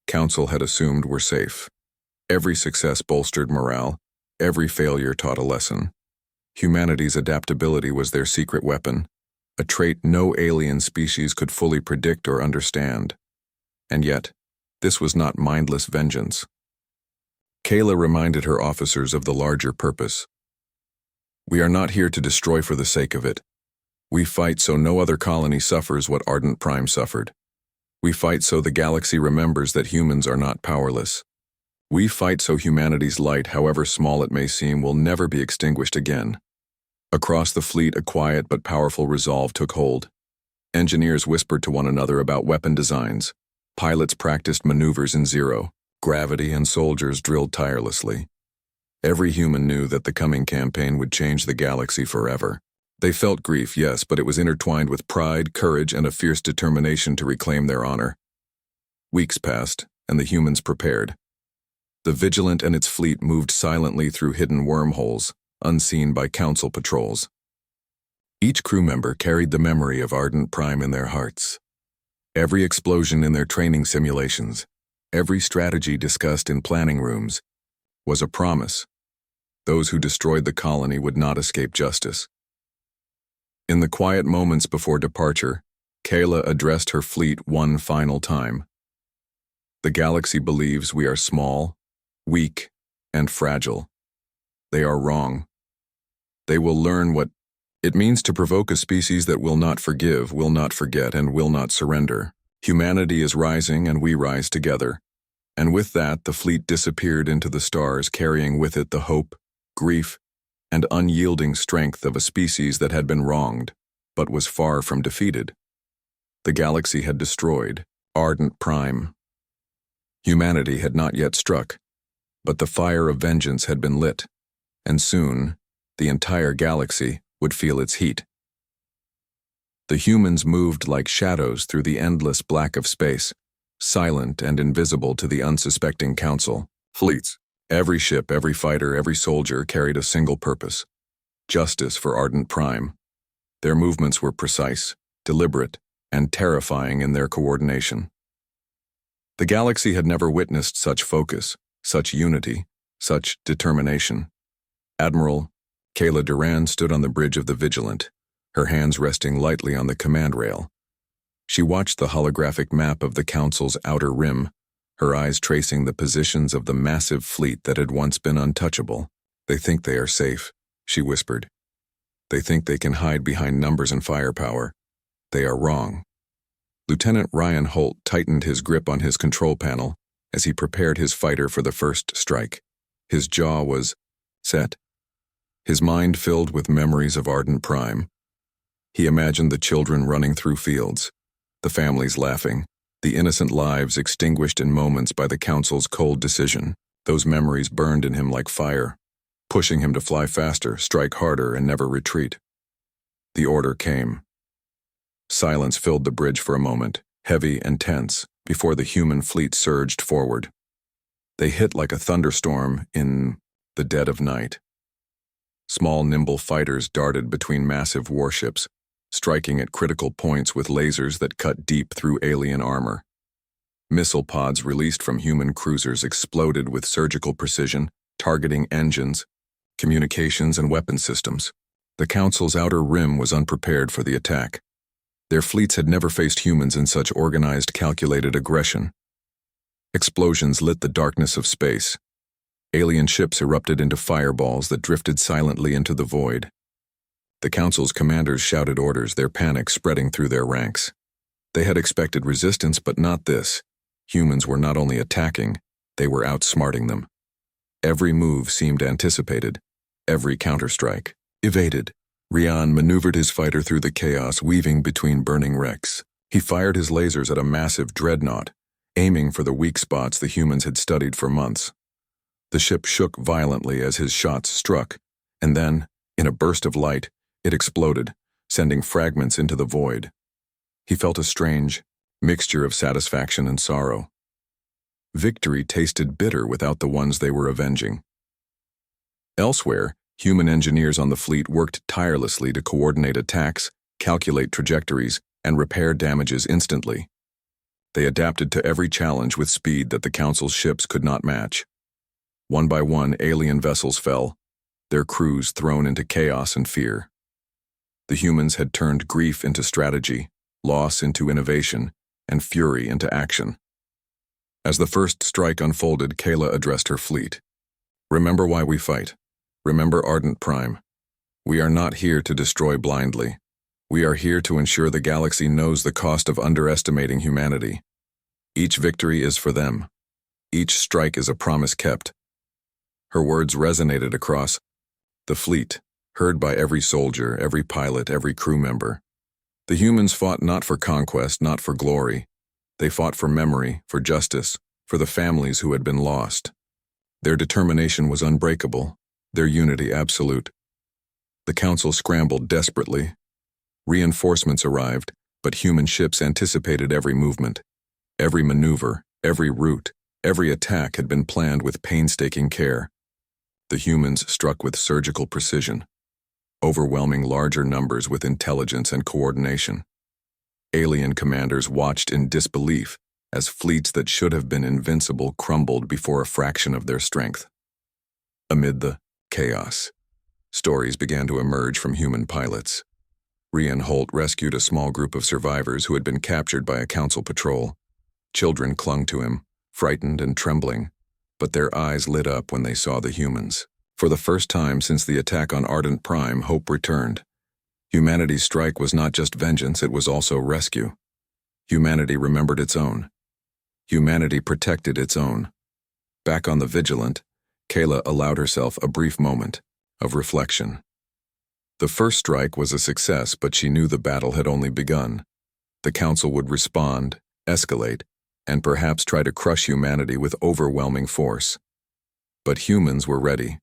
Council had assumed were safe. Every success bolstered morale, every failure taught a lesson. Humanity's adaptability was their secret weapon, a trait no alien species could fully predict or understand. And yet, this was not mindless vengeance. Kayla reminded her officers of the larger purpose. We are not here to destroy for the sake of it. We fight so no other colony suffers what Ardent Prime suffered. We fight so the galaxy remembers that humans are not powerless. We fight so humanity's light, however small it may seem, will never be extinguished again. Across the fleet, a quiet but powerful resolve took hold. Engineers whispered to one another about weapon designs. Pilots practiced maneuvers in zero gravity, and soldiers drilled tirelessly. Every human knew that the coming campaign would change the galaxy forever. They felt grief, yes, but it was intertwined with pride, courage, and a fierce determination to reclaim their honor. Weeks passed, and the humans prepared. The Vigilant and its fleet moved silently through hidden wormholes, unseen by Council patrols. Each crew member carried the memory of Ardent Prime in their hearts. Every explosion in their training simulations, every strategy discussed in planning rooms, was a promise. Those who destroyed the colony would not escape justice. In the quiet moments before departure, Kayla addressed her fleet one final time. The galaxy believes we are small, weak, and fragile. They are wrong. They will learn what it means to provoke a species that will not forgive, will not forget, and will not surrender. Humanity is rising, and we rise together. And with that, the fleet disappeared into the stars, carrying with it the hope, grief, and unyielding strength of a species that had been wronged, but was far from defeated. The galaxy had destroyed Ardent Prime. Humanity had not yet struck, but the fire of vengeance had been lit, and soon, the entire galaxy would feel its heat. The humans moved like shadows through the endless black of space, silent and invisible to the unsuspecting Council. Fleets, every ship, every fighter, every soldier carried a single purpose: justice for Ardent Prime. Their movements were precise, deliberate, and terrifying in their coordination. The galaxy had never witnessed such focus, such unity, such determination. Admiral Kayla Durand stood on the bridge of the Vigilant, her hands resting lightly on the command rail. She watched the holographic map of the Council's outer rim, her eyes tracing the positions of the massive fleet that had once been untouchable. They think they are safe, she whispered. They think they can hide behind numbers and firepower. They are wrong. Lieutenant Ryan Holt tightened his grip on his control panel as he prepared his fighter for the first strike. His jaw was set, his mind filled with memories of Ardent Prime. He imagined the children running through fields, the families laughing, the innocent lives extinguished in moments by the Council's cold decision. Those memories burned in him like fire, pushing him to fly faster, strike harder, and never retreat. The order came. Silence filled the bridge for a moment, heavy and tense, before the human fleet surged forward. They hit like a thunderstorm in the dead of night. Small, nimble fighters darted between massive warships, striking at critical points with lasers that cut deep through alien armor. Missile pods released from human cruisers exploded with surgical precision, targeting engines, communications, and weapon systems. The Council's outer rim was unprepared for the attack. Their fleets had never faced humans in such organized, calculated aggression. Explosions lit the darkness of space. Alien ships erupted into fireballs that drifted silently into the void. The Council's commanders shouted orders, their panic spreading through their ranks. They had expected resistance, but not this. Humans were not only attacking, they were outsmarting them. Every move seemed anticipated, every counterstrike evaded. Rian maneuvered his fighter through the chaos, weaving between burning wrecks. He fired his lasers at a massive dreadnought, aiming for the weak spots the humans had studied for months. The ship shook violently as his shots struck, and then, in a burst of light, it exploded, sending fragments into the void. He felt a strange mixture of satisfaction and sorrow. Victory tasted bitter without the ones they were avenging. Elsewhere, human engineers on the fleet worked tirelessly to coordinate attacks, calculate trajectories, and repair damages instantly. They adapted to every challenge with speed that the Council's ships could not match. One by one, alien vessels fell, their crews thrown into chaos and fear. The humans had turned grief into strategy, loss into innovation, and fury into action. As the first strike unfolded, Kayla addressed her fleet. Remember why we fight. Remember Ardent Prime. We are not here to destroy blindly. We are here to ensure the galaxy knows the cost of underestimating humanity. Each victory is for them. Each strike is a promise kept. Her words resonated across the fleet, heard by every soldier, every pilot, every crew member. The humans fought not for conquest, not for glory. They fought for memory, for justice, for the families who had been lost. Their determination was unbreakable, their unity absolute. The Council scrambled desperately. Reinforcements arrived, but human ships anticipated every movement. Every maneuver, every route, every attack had been planned with painstaking care. The humans struck with surgical precision, overwhelming larger numbers with intelligence and coordination. Alien commanders watched in disbelief as fleets that should have been invincible crumbled before a fraction of their strength. Amid the chaos, stories began to emerge from human pilots. Rian Holt rescued a small group of survivors who had been captured by a Council patrol. Children clung to him, frightened and trembling, but their eyes lit up when they saw the humans. For the first time since the attack on Ardent Prime, hope returned. Humanity's strike was not just vengeance, it was also rescue. Humanity remembered its own. Humanity protected its own. Back on the Vigilant, Kayla allowed herself a brief moment of reflection. The first strike was a success, but she knew the battle had only begun. The Council would respond, escalate, and perhaps try to crush humanity with overwhelming force. But humans were ready.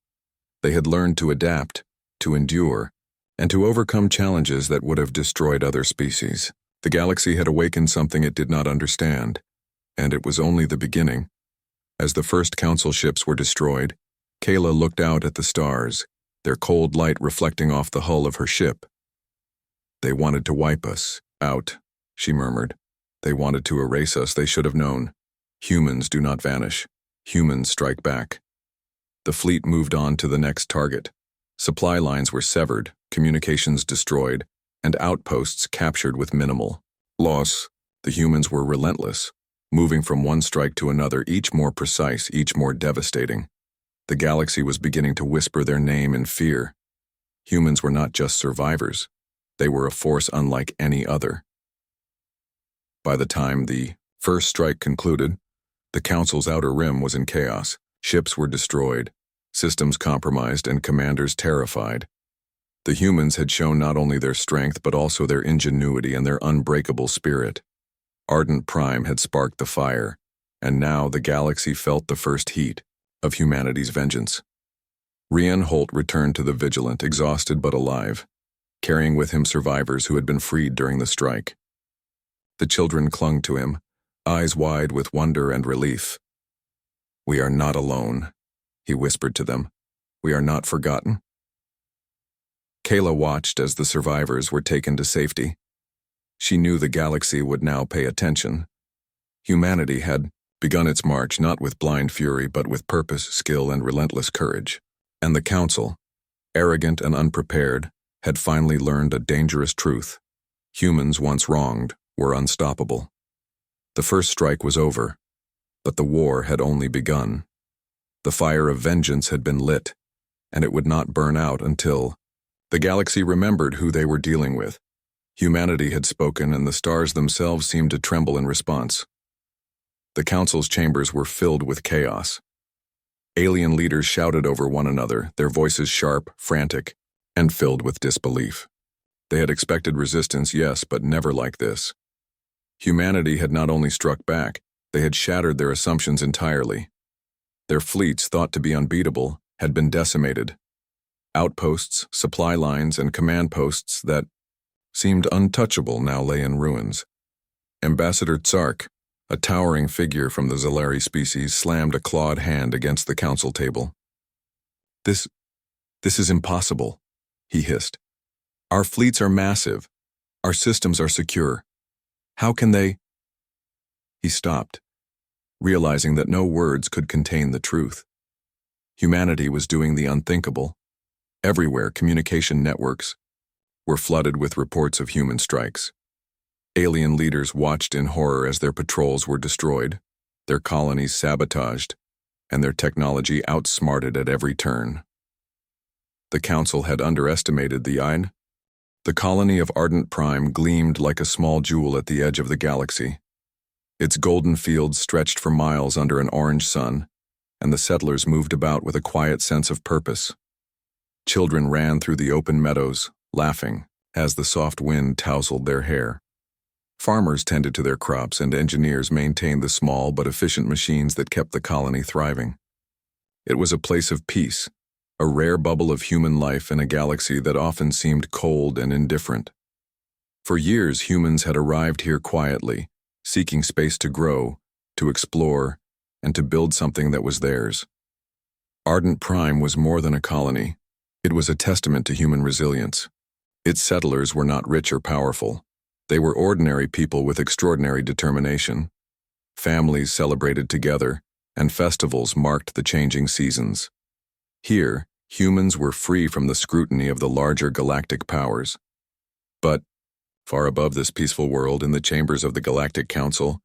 They had learned to adapt, to endure, and to overcome challenges that would have destroyed other species. The galaxy had awakened something it did not understand, and it was only the beginning. As the first Council ships were destroyed, Kayla looked out at the stars, their cold light reflecting off the hull of her ship. "They wanted to wipe us out," she murmured. "They wanted to erase us. They should have known. Humans do not vanish. Humans strike back." The fleet moved on to the next target. Supply lines were severed, communications destroyed, and outposts captured with minimal loss. The humans were relentless, moving from one strike to another, each more precise, each more devastating. The galaxy was beginning to whisper their name in fear. Humans were not just survivors. They were a force unlike any other. By the time the first strike concluded, the Council's outer rim was in chaos. Ships were destroyed, systems compromised, and commanders terrified. The humans had shown not only their strength but also their ingenuity and their unbreakable spirit. Ardent Prime had sparked the fire, and now the galaxy felt the first heat of humanity's vengeance. Rian Holt returned to the Vigilant, exhausted but alive, carrying with him survivors who had been freed during the strike. The children clung to him, eyes wide with wonder and relief. "We are not alone," he whispered to them. "We are not forgotten." Kayla watched as the survivors were taken to safety. She knew the galaxy would now pay attention. Humanity had begun its march not with blind fury but with purpose, skill, and relentless courage. And the Council, arrogant and unprepared, had finally learned a dangerous truth. Humans once wronged were unstoppable. The first strike was over, but the war had only begun. The fire of vengeance had been lit, and it would not burn out until the galaxy remembered who they were dealing with. Humanity had spoken, and the stars themselves seemed to tremble in response. The Council's chambers were filled with chaos. Alien leaders shouted over one another, their voices sharp, frantic, and filled with disbelief. They had expected resistance, yes, but never like this. Humanity had not only struck back, they had shattered their assumptions entirely. Their fleets, thought to be unbeatable, had been decimated. Outposts, supply lines, and command posts that seemed untouchable now lay in ruins. Ambassador Tsark, a towering figure from the Zalari species, slammed a clawed hand against the Council table. This is impossible," he hissed. "Our fleets are massive. Our systems are secure. How can they—" He stopped, realizing that no words could contain the truth. Humanity was doing the unthinkable. Everywhere, communication networks were flooded with reports of human strikes. Alien leaders watched in horror as their patrols were destroyed, their colonies sabotaged, and their technology outsmarted at every turn. The Council had underestimated the Ein. The colony of Ardent Prime gleamed like a small jewel at the edge of the galaxy. Its golden fields stretched for miles under an orange sun, and the settlers moved about with a quiet sense of purpose. Children ran through the open meadows, laughing, as the soft wind tousled their hair. Farmers tended to their crops, and engineers maintained the small but efficient machines that kept the colony thriving. It was a place of peace, a rare bubble of human life in a galaxy that often seemed cold and indifferent. For years, humans had arrived here quietly, seeking space to grow, to explore, and to build something that was theirs. Ardent Prime was more than a colony. It was a testament to human resilience. Its settlers were not rich or powerful. They were ordinary people with extraordinary determination. Families celebrated together, and festivals marked the changing seasons. Here, humans were free from the scrutiny of the larger galactic powers. But, far above this peaceful world, in the chambers of the Galactic Council,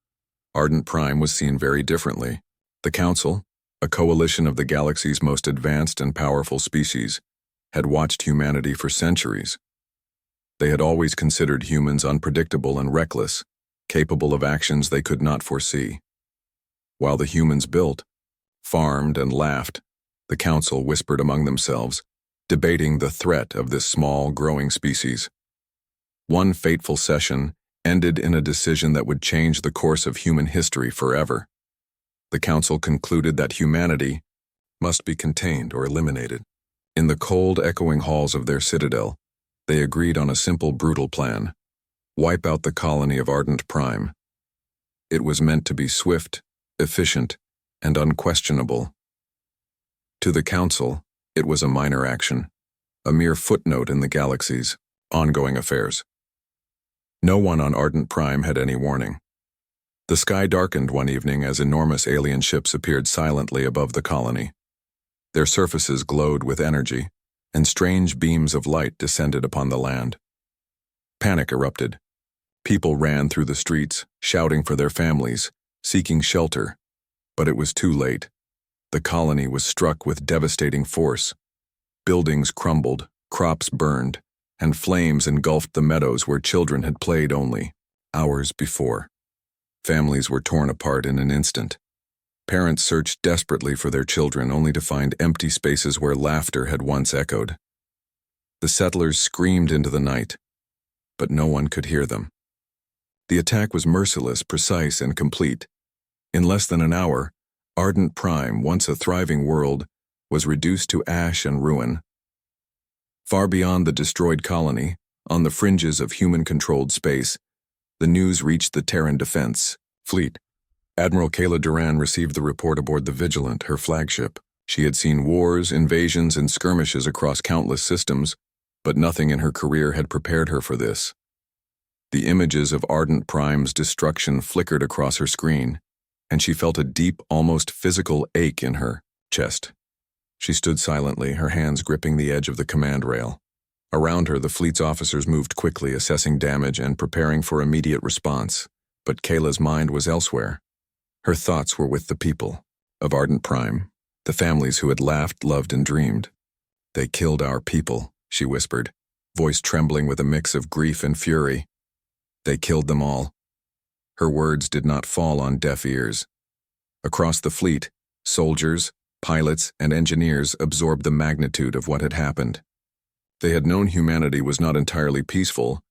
Ardent Prime was seen very differently. The Council, a coalition of the galaxy's most advanced and powerful species, had watched humanity for centuries. They had always considered humans unpredictable and reckless, capable of actions they could not foresee. While the humans built, farmed, and laughed, the Council whispered among themselves, debating the threat of this small, growing species. One fateful session ended in a decision that would change the course of human history forever. The Council concluded that humanity must be contained or eliminated. In the cold, echoing halls of their citadel, they agreed on a simple, brutal plan: wipe out the colony of Ardent Prime. It was meant to be swift, efficient, and unquestionable. To the Council, it was a minor action, a mere footnote in the galaxy's ongoing affairs. No one on Ardent Prime had any warning. The sky darkened one evening as enormous alien ships appeared silently above the colony. Their surfaces glowed with energy, and strange beams of light descended upon the land. Panic erupted. People ran through the streets, shouting for their families, seeking shelter. But it was too late. The colony was struck with devastating force. Buildings crumbled, crops burned, and flames engulfed the meadows where children had played only hours before. Families were torn apart in an instant. Parents searched desperately for their children, only to find empty spaces where laughter had once echoed. The settlers screamed into the night, but no one could hear them. The attack was merciless, precise, and complete. In less than an hour, Ardent Prime, once a thriving world, was reduced to ash and ruin. Far beyond the destroyed colony, on the fringes of human-controlled space, the news reached the Terran Defense Fleet. Admiral Kayla Duran received the report aboard the Vigilant, her flagship. She had seen wars, invasions, and skirmishes across countless systems, but nothing in her career had prepared her for this. The images of Ardent Prime's destruction flickered across her screen, and she felt a deep, almost physical ache in her chest. She stood silently, her hands gripping the edge of the command rail. Around her, the fleet's officers moved quickly, assessing damage and preparing for immediate response. But Kayla's mind was elsewhere. Her thoughts were with the people of Ardent Prime, the families who had laughed, loved, and dreamed. "They killed our people," she whispered, voice trembling with a mix of grief and fury. "They killed them all." Her words did not fall on deaf ears. Across the fleet, soldiers, pilots, and engineers absorbed the magnitude of what had happened. They had known humanity was not entirely peaceful,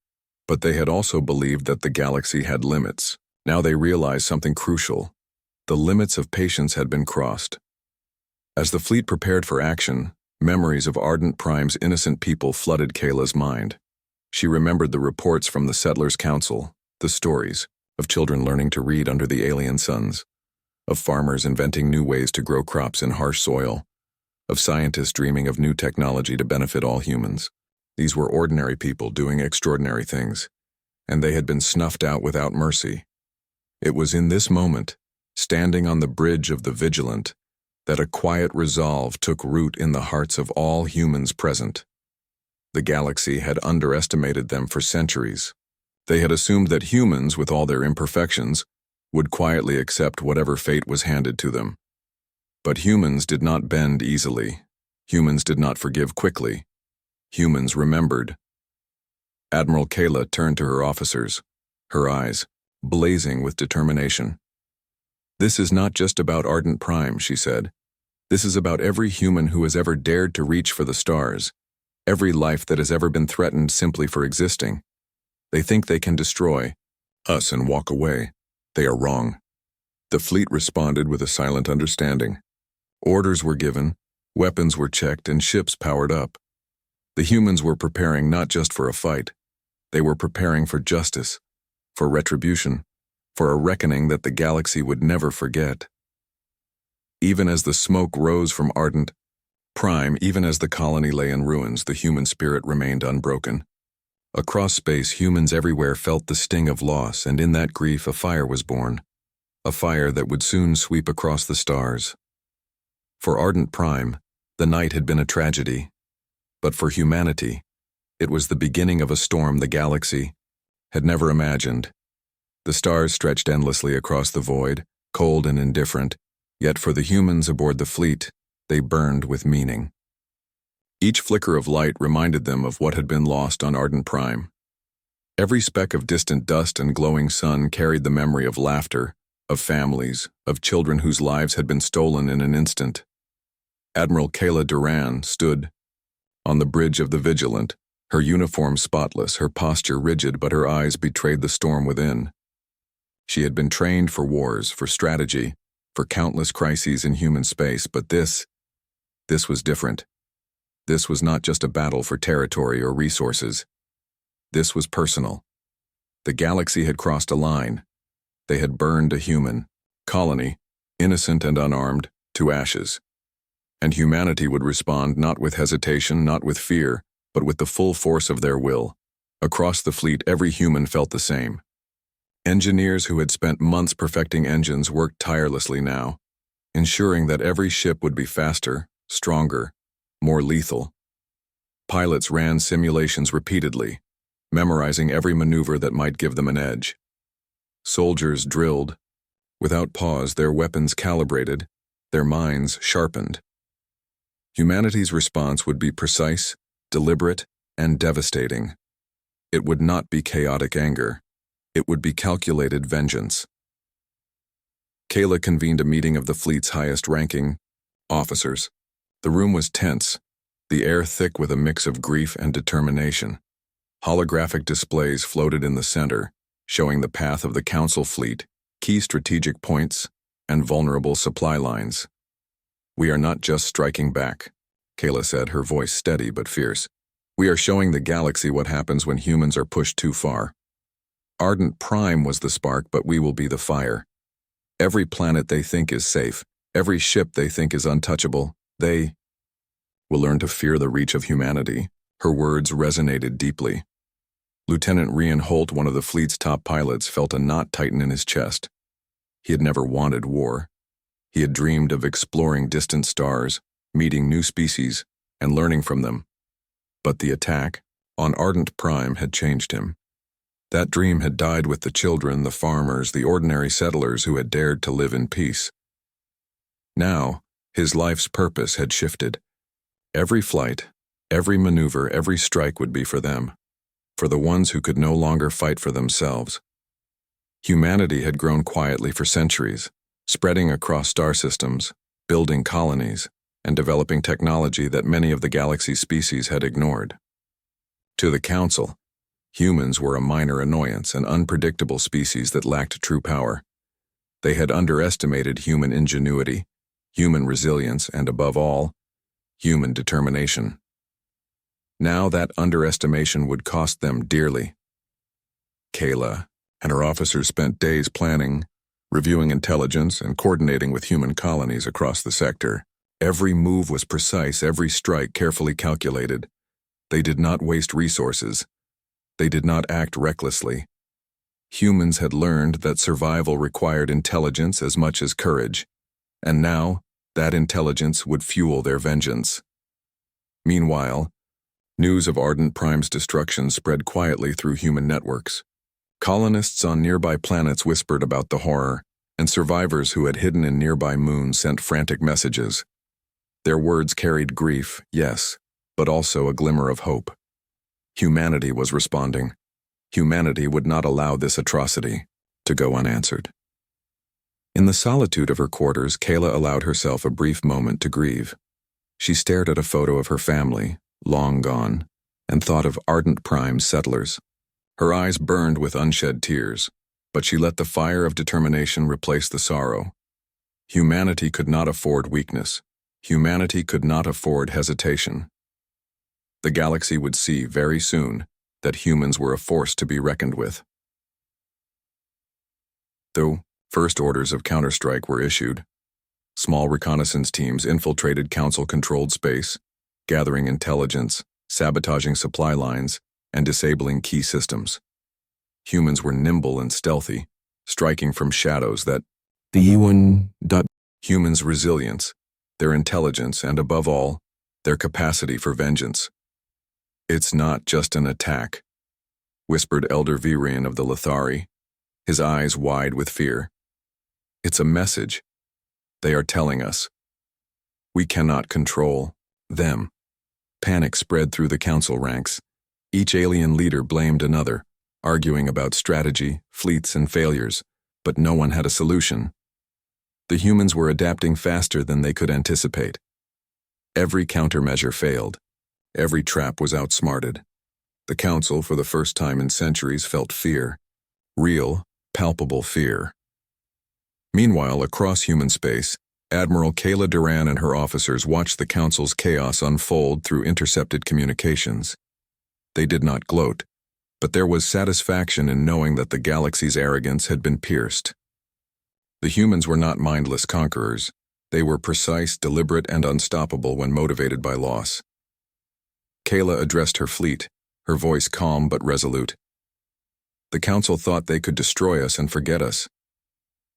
but they had also believed that the galaxy had limits. Now they realized something crucial. The limits of patience had been crossed. As the fleet prepared for action, memories of Ardent Prime's innocent people flooded Kayla's mind. She remembered the reports from the Settlers' Council, the stories of children learning to read under the alien suns, of farmers inventing new ways to grow crops in harsh soil, of scientists dreaming of new technology to benefit all humans. These were ordinary people doing extraordinary things, and they had been snuffed out without mercy. It was in this moment, standing on the bridge of the Vigilant, that a quiet resolve took root in the hearts of all humans present. The galaxy had underestimated them for centuries. They had assumed that humans, with all their imperfections, would quietly accept whatever fate was handed to them. But humans did not bend easily. Humans did not forgive quickly. Humans remembered. Admiral Kayla turned to her officers, her eyes blazing with determination. "This is not just about Ardent Prime," she said. "This is about every human who has ever dared to reach for the stars, every life that has ever been threatened simply for existing. They think they can destroy us and walk away. They are wrong." The fleet responded with a silent understanding. Orders were given, weapons were checked, and ships powered up. The humans were preparing not just for a fight. They were preparing for justice, for retribution, for a reckoning that the galaxy would never forget. Even as the smoke rose from Ardent Prime, even as the colony lay in ruins, the human spirit remained unbroken. Across space, humans everywhere felt the sting of loss, and in that grief a fire was born, a fire that would soon sweep across the stars. For Ardent Prime, the night had been a tragedy, but for humanity, it was the beginning of a storm the galaxy had never imagined. The stars stretched endlessly across the void, cold and indifferent, yet for the humans aboard the fleet, they burned with meaning. Each flicker of light reminded them of what had been lost on Ardent Prime. Every speck of distant dust and glowing sun carried the memory of laughter, of families, of children whose lives had been stolen in an instant. Admiral Kayla Duran stood on the bridge of the Vigilant, her uniform spotless, her posture rigid, but her eyes betrayed the storm within. She had been trained for wars, for strategy, for countless crises in human space, but this was different. This was not just a battle for territory or resources. This was personal. The galaxy had crossed a line. They had burned a human colony, innocent and unarmed, to ashes. And humanity would respond not with hesitation, not with fear, but with the full force of their will. Across the fleet, every human felt the same. Engineers who had spent months perfecting engines worked tirelessly now, ensuring that every ship would be faster, stronger, more lethal. Pilots ran simulations repeatedly, memorizing every maneuver that might give them an edge. Soldiers drilled, without pause, their weapons calibrated, their minds sharpened. Humanity's response would be precise, deliberate, and devastating. It would not be chaotic anger. It would be calculated vengeance. Kayla convened a meeting of the fleet's highest-ranking officers. The room was tense, the air thick with a mix of grief and determination. Holographic displays floated in the center, showing the path of the Council fleet, key strategic points, and vulnerable supply lines. "We are not just striking back," Kayla said, her voice steady but fierce. "We are showing the galaxy what happens when humans are pushed too far. Ardent Prime was the spark, but we will be the fire. Every planet they think is safe, every ship they think is untouchable, they will learn to fear the reach of humanity." Her words resonated deeply. Lieutenant Rian Holt, one of the fleet's top pilots, felt a knot tighten in his chest. He had never wanted war. He had dreamed of exploring distant stars, meeting new species, and learning from them. But the attack on Ardent Prime had changed him. That dream had died with the children, the farmers, the ordinary settlers who had dared to live in peace. Now, his life's purpose had shifted. Every flight, every maneuver, every strike would be for them, for the ones who could no longer fight for themselves. Humanity had grown quietly for centuries, spreading across star systems, building colonies, and developing technology that many of the galaxy's species had ignored. To the Council, humans were a minor annoyance, an unpredictable species that lacked true power. They had underestimated human ingenuity, human resilience, and above all, human determination. Now that underestimation would cost them dearly. Kayla and her officers spent days planning, reviewing intelligence, and coordinating with human colonies across the sector. Every move was precise, every strike carefully calculated. They did not waste resources. They did not act recklessly. Humans had learned that survival required intelligence as much as courage, and now that intelligence would fuel their vengeance. Meanwhile, news of Ardent Prime's destruction spread quietly through human networks. Colonists on nearby planets whispered about the horror, and survivors who had hidden in nearby moons sent frantic messages. Their words carried grief, yes, but also a glimmer of hope. Humanity was responding. Humanity would not allow this atrocity to go unanswered. In the solitude of her quarters, Kayla allowed herself a brief moment to grieve. She stared at a photo of her family, long gone, and thought of Ardent Prime's settlers. Her eyes burned with unshed tears, but she let the fire of determination replace the sorrow. Humanity could not afford weakness. Humanity could not afford hesitation. The galaxy would see very soon that humans were a force to be reckoned with. Though first orders of counterstrike were issued, small reconnaissance teams infiltrated Council-controlled space, gathering intelligence, sabotaging supply lines, and disabling key systems. Humans were nimble and stealthy, striking from shadows that humans' resilience, their intelligence, and above all, their capacity for vengeance. "It's not just an attack," whispered Elder Virian of the Lithari, his eyes wide with fear. "It's a message. They are telling us. We cannot control them." Panic spread through the council ranks. Each alien leader blamed another, arguing about strategy, fleets, and failures, but no one had a solution. The humans were adapting faster than they could anticipate. Every countermeasure failed. Every trap was outsmarted. The council, for the first time in centuries, felt fear. Real, palpable fear. Meanwhile, across human space, Admiral Kayla Duran and her officers watched the council's chaos unfold through intercepted communications. They did not gloat, but there was satisfaction in knowing that the galaxy's arrogance had been pierced. The humans were not mindless conquerors. They were precise, deliberate, and unstoppable when motivated by loss. Kayla addressed her fleet, her voice calm but resolute. "The council thought they could destroy us and forget us.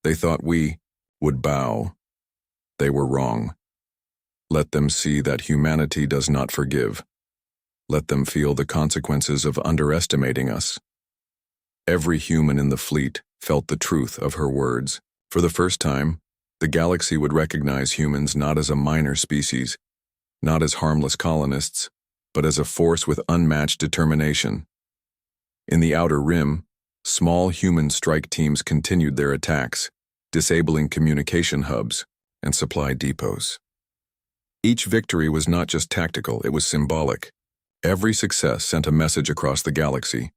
They thought we would bow. They were wrong. Let them see that humanity does not forgive. Let them feel the consequences of underestimating us." Every human in the fleet felt the truth of her words. For the first time, the galaxy would recognize humans not as a minor species, not as harmless colonists, but as a force with unmatched determination. In the Outer Rim, small human strike teams continued their attacks, disabling communication hubs and supply depots. Each victory was not just tactical, it was symbolic. Every success sent a message across the galaxy.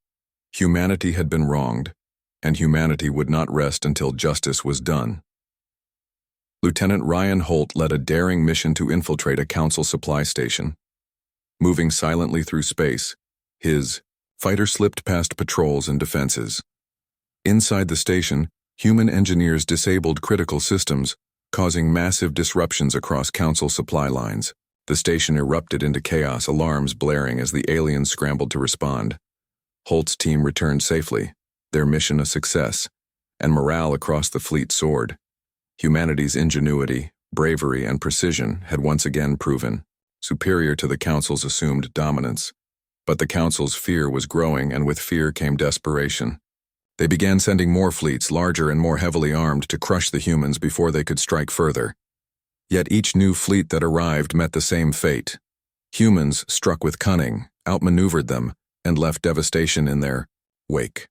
Humanity had been wronged, and humanity would not rest until justice was done. Lieutenant Ryan Holt led a daring mission to infiltrate a council supply station. Moving silently through space, his fighter slipped past patrols and defenses. Inside the station, human engineers disabled critical systems, causing massive disruptions across council supply lines. The station erupted into chaos, alarms blaring as the aliens scrambled to respond. Holt's team returned safely, their mission a success, and morale across the fleet soared. Humanity's ingenuity, bravery, and precision had once again proven superior to the Council's assumed dominance. But the Council's fear was growing, and with fear came desperation. They began sending more fleets, larger and more heavily armed, to crush the humans before they could strike further. Yet each new fleet that arrived met the same fate. Humans, struck with cunning, outmaneuvered them, and left devastation in their wake.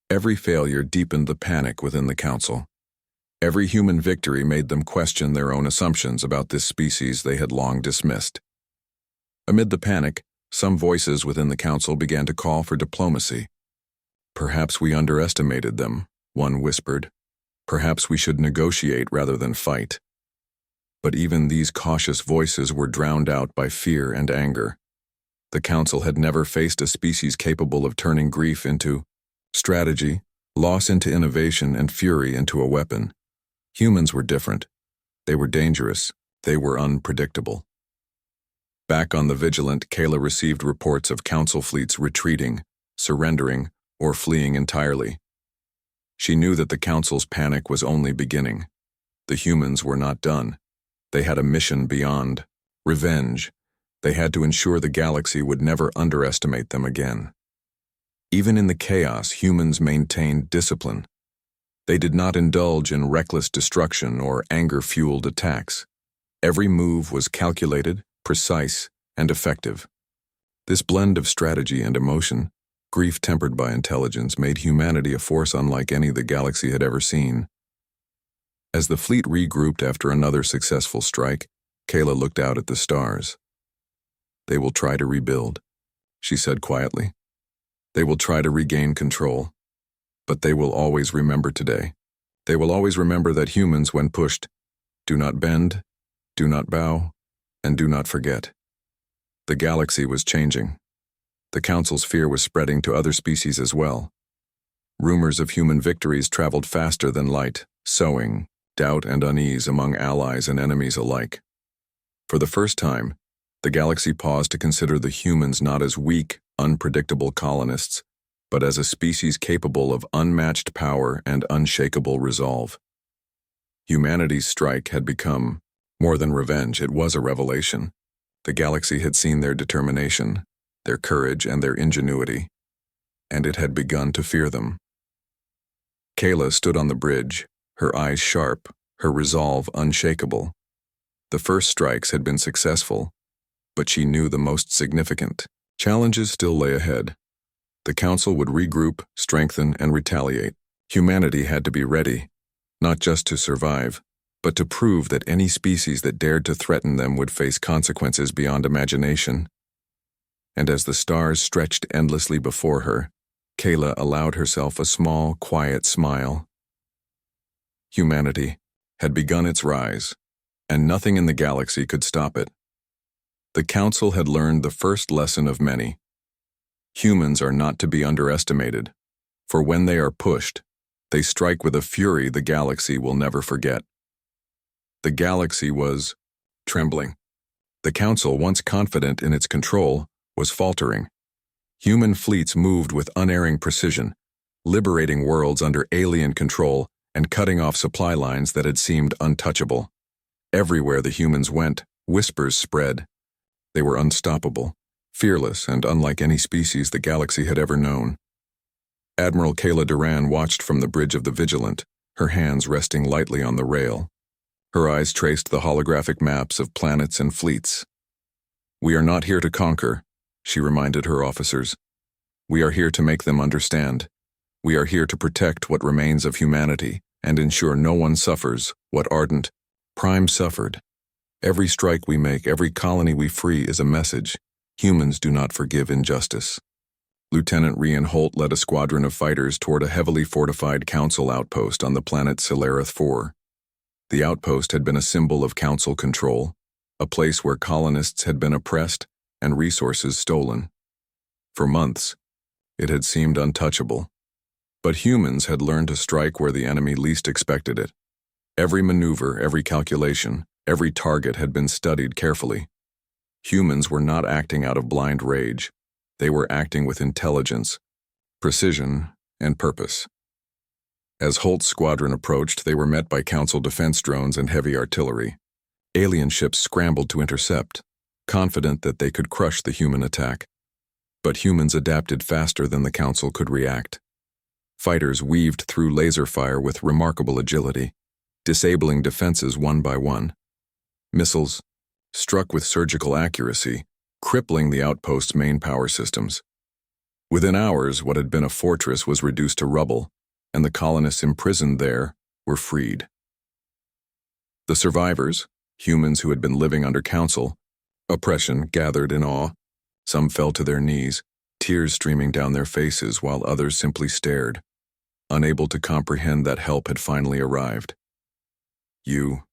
Every failure deepened the panic within the Council. Every human victory made them question their own assumptions about this species they had long dismissed. Amid the panic, some voices within the Council began to call for diplomacy. "Perhaps we underestimated them," one whispered. "Perhaps we should negotiate rather than fight." But even these cautious voices were drowned out by fear and anger. The Council had never faced a species capable of turning grief into strategy, loss into innovation, and fury into a weapon. Humans were different. They were dangerous. They were unpredictable. Back on the Vigilant, Kayla received reports of Council fleets retreating, surrendering, or fleeing entirely. She knew that the Council's panic was only beginning. The humans were not done. They had a mission beyond revenge. They had to ensure the galaxy would never underestimate them again. Even in the chaos, humans maintained discipline. They did not indulge in reckless destruction or anger-fueled attacks. Every move was calculated, precise, and effective. This blend of strategy and emotion, grief tempered by intelligence, made humanity a force unlike any the galaxy had ever seen. As the fleet regrouped after another successful strike, Kayla looked out at the stars. "They will try to rebuild," she said quietly. "They will try to regain control. But they will always remember today. They will always remember that humans, when pushed, do not bend, do not bow, and do not forget." The galaxy was changing. The Council's fear was spreading to other species as well. Rumors of human victories traveled faster than light, sowing doubt and unease among allies and enemies alike. For the first time, the galaxy paused to consider the humans not as weak, unpredictable colonists, but as a species capable of unmatched power and unshakable resolve. Humanity's strike had become more than revenge. It was a revelation. The galaxy had seen their determination, their courage, and their ingenuity, and it had begun to fear them. Kayla stood on the bridge, her eyes sharp, her resolve unshakable. The first strikes had been successful, but she knew the most significant challenges still lay ahead. The Council would regroup, strengthen, and retaliate. Humanity had to be ready, not just to survive, but to prove that any species that dared to threaten them would face consequences beyond imagination. And as the stars stretched endlessly before her, Kayla allowed herself a small, quiet smile. Humanity had begun its rise, and nothing in the galaxy could stop it. The Council had learned the first lesson of many. Humans are not to be underestimated, for when they are pushed, they strike with a fury the galaxy will never forget. The galaxy was trembling. The Council, once confident in its control, was faltering. Human fleets moved with unerring precision, liberating worlds under alien control and cutting off supply lines that had seemed untouchable. Everywhere the humans went, whispers spread. They were unstoppable, fearless, and unlike any species the galaxy had ever known. Admiral Kayla Duran watched from the bridge of the Vigilant, her hands resting lightly on the rail. Her eyes traced the holographic maps of planets and fleets. "We are not here to conquer," she reminded her officers. "We are here to make them understand. We are here to protect what remains of humanity and ensure no one suffers what Ardent Prime suffered. Every strike we make, every colony we free is a message. Humans do not forgive injustice." Lieutenant Rian Holt led a squadron of fighters toward a heavily fortified Council outpost on the planet Celareth IV. The outpost had been a symbol of Council control, a place where colonists had been oppressed and resources stolen. For months, it had seemed untouchable. But humans had learned to strike where the enemy least expected it. Every maneuver, every calculation, every target had been studied carefully. Humans were not acting out of blind rage. They were acting with intelligence, precision, and purpose. As Holt's squadron approached, they were met by Council defense drones and heavy artillery. Alien ships scrambled to intercept, confident that they could crush the human attack. But humans adapted faster than the Council could react. Fighters weaved through laser fire with remarkable agility, disabling defenses one by one. Missiles struck with surgical accuracy, crippling the outpost's main power systems. Within hours, what had been a fortress was reduced to rubble, and the colonists imprisoned there were freed. The survivors, humans who had been living under Council oppression, gathered in awe. Some fell to their knees, tears streaming down their faces, while others simply stared, unable to comprehend that help had finally arrived. You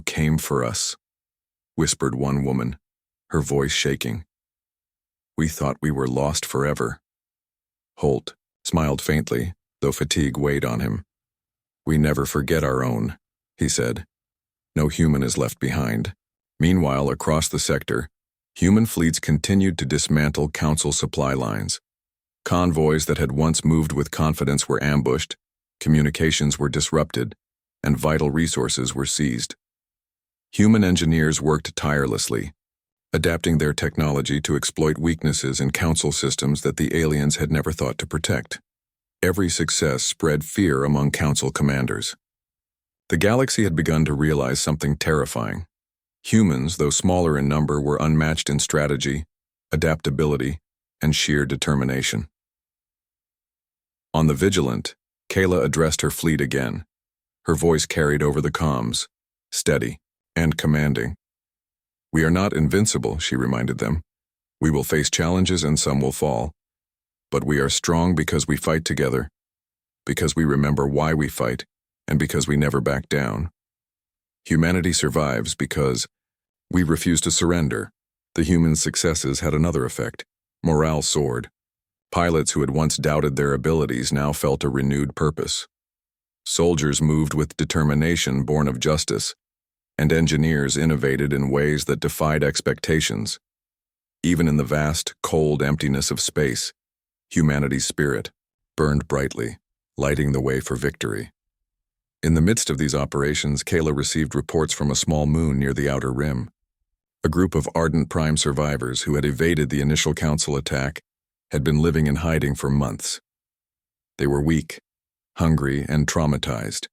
came for us," whispered one woman, her voice shaking. "We thought we were lost forever." Holt smiled faintly, though fatigue weighed on him. "We never forget our own," he said. "No human is left behind." Meanwhile, across the sector, human fleets continued to dismantle Council supply lines. Convoys that had once moved with confidence were ambushed, Communications were disrupted, and vital resources were seized. Human engineers worked tirelessly, adapting their technology to exploit weaknesses in council systems that the aliens had never thought to protect. Every success spread fear among council commanders. The galaxy had begun to realize something terrifying. Humans, though smaller in number, were unmatched in strategy, adaptability, and sheer determination. On the Vigilant, Kayla addressed her fleet again. Her voice carried over the comms, steady and commanding. "We are not invincible," she reminded them. "We will face challenges and some will fall. But we are strong because we fight together, because we remember why we fight, and because we never back down. Humanity survives because we refuse to surrender." The human successes had another effect. Morale soared. Pilots who had once doubted their abilities now felt a renewed purpose. Soldiers moved with determination born of justice, and engineers innovated in ways that defied expectations. Even in the vast, cold emptiness of space, humanity's spirit burned brightly, lighting the way for victory. In the midst of these operations, Kayla received reports from a small moon near the outer rim. A group of ardent Prime survivors who had evaded the initial council attack had been living in hiding for months. They were weak, hungry, and traumatized,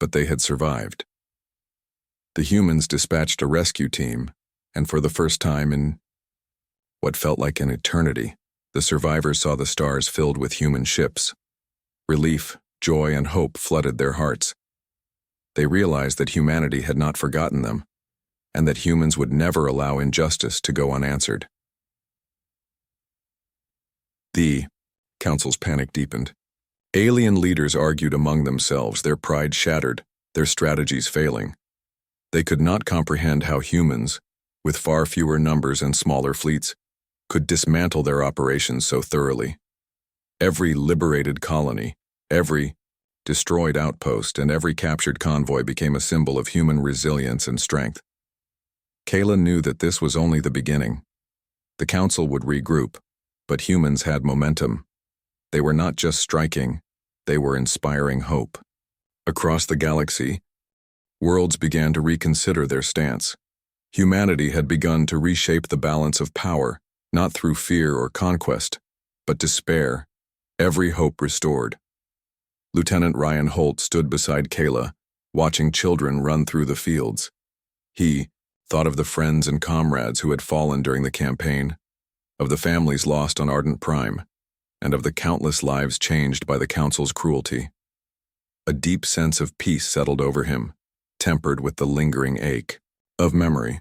but they had survived. The humans dispatched a rescue team, and for the first time in what felt like an eternity, the survivors saw the stars filled with human ships. Relief, joy, and hope flooded their hearts. They realized that humanity had not forgotten them, and that humans would never allow injustice to go unanswered. The council's panic deepened. Alien leaders argued among themselves, their pride shattered, their strategies failing. They could not comprehend how humans, with far fewer numbers and smaller fleets, could dismantle their operations so thoroughly. Every liberated colony, every destroyed outpost, and every captured convoy became a symbol of human resilience and strength. Kayla knew that this was only the beginning. The council would regroup, but humans had momentum. They were not just striking, they were inspiring hope. Across the galaxy, worlds began to reconsider their stance. Humanity had begun to reshape the balance of power, not through fear or conquest, but despair, every hope restored. Lieutenant Ryan Holt stood beside Kayla, watching children run through the fields. He thought of the friends and comrades who had fallen during the campaign, of the families lost on Ardent Prime, and of the countless lives changed by the Council's cruelty. A deep sense of peace settled over him, tempered with the lingering ache of memory.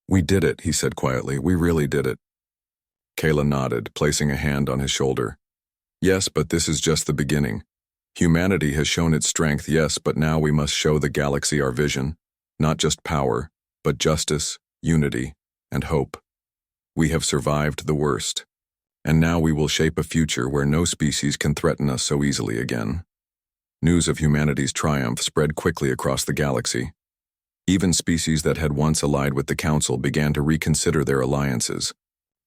"We did it," he said quietly. "We really did it." Kayla nodded, placing a hand on his shoulder. "Yes, but this is just the beginning. Humanity has shown its strength, yes, but now we must show the galaxy our vision, not just power, but justice, unity, and hope. We have survived the worst, and now we will shape a future where no species can threaten us so easily again." News of humanity's triumph spread quickly across the galaxy. Even species that had once allied with the Council began to reconsider their alliances.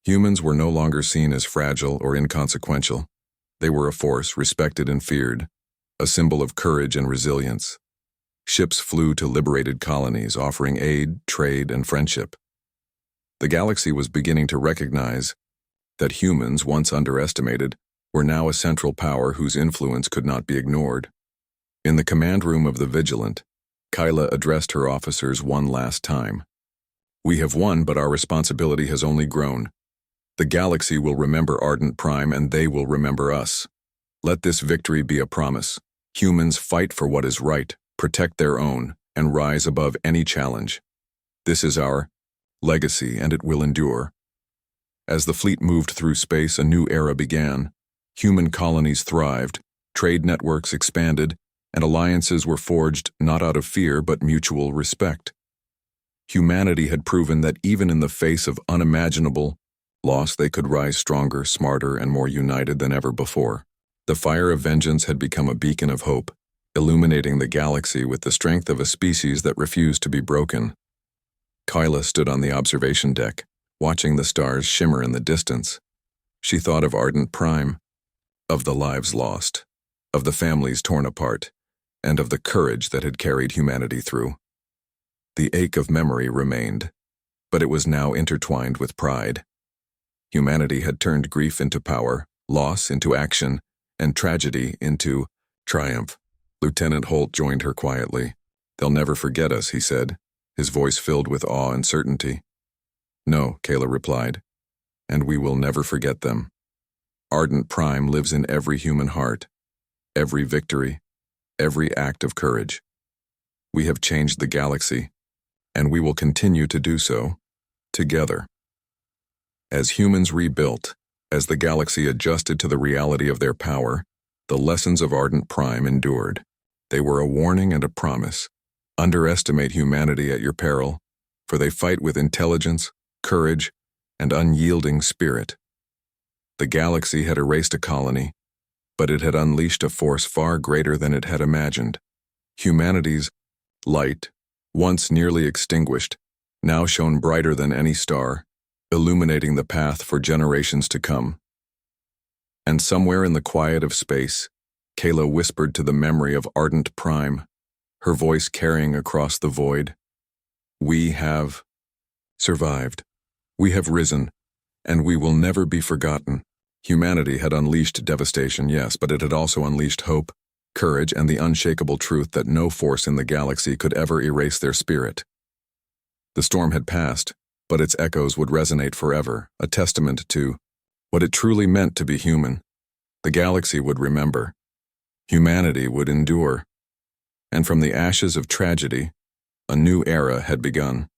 Humans were no longer seen as fragile or inconsequential. They were a force respected and feared, a symbol of courage and resilience. Ships flew to liberated colonies, offering aid, trade, and friendship. The galaxy was beginning to recognize that humans, once underestimated, were now a central power whose influence could not be ignored. In the command room of the Vigilant, Kayla addressed her officers one last time. "We have won, but our responsibility has only grown. The galaxy will remember Ardent Prime, and they will remember us. Let this victory be a promise. Humans fight for what is right, protect their own, and rise above any challenge. This is our legacy, and it will endure." As the fleet moved through space, a new era began. Human colonies thrived, trade networks expanded, and alliances were forged not out of fear but mutual respect. Humanity had proven that even in the face of unimaginable loss, they could rise stronger, smarter, and more united than ever before. The fire of vengeance had become a beacon of hope, illuminating the galaxy with the strength of a species that refused to be broken. Kayla stood on the observation deck, watching the stars shimmer in the distance. She thought of Ardent Prime, of the lives lost, of the families torn apart, and of the courage that had carried humanity through. The ache of memory remained, but it was now intertwined with pride. Humanity had turned grief into power, loss into action, and tragedy into triumph. Lieutenant Holt joined her quietly. "They'll never forget us," he said, his voice filled with awe and certainty. "No," Kayla replied, "and we will never forget them. Ardent Prime lives in every human heart, every victory, every act of courage. We have changed the galaxy, and we will continue to do so, together." As humans rebuilt, as the galaxy adjusted to the reality of their power, the lessons of Ardent Prime endured. They were a warning and a promise. Underestimate humanity at your peril, for they fight with intelligence, courage, and unyielding spirit. The galaxy had erased a colony, but it had unleashed a force far greater than it had imagined. Humanity's light, once nearly extinguished, now shone brighter than any star, illuminating the path for generations to come. And somewhere in the quiet of space, Kayla whispered to the memory of Ardent Prime, her voice carrying across the void. "We have survived. We have risen, and we will never be forgotten." Humanity had unleashed devastation, yes, but it had also unleashed hope, courage, and the unshakable truth that no force in the galaxy could ever erase their spirit. The storm had passed, but its echoes would resonate forever, a testament to what it truly meant to be human. The galaxy would remember. Humanity would endure. And from the ashes of tragedy, a new era had begun.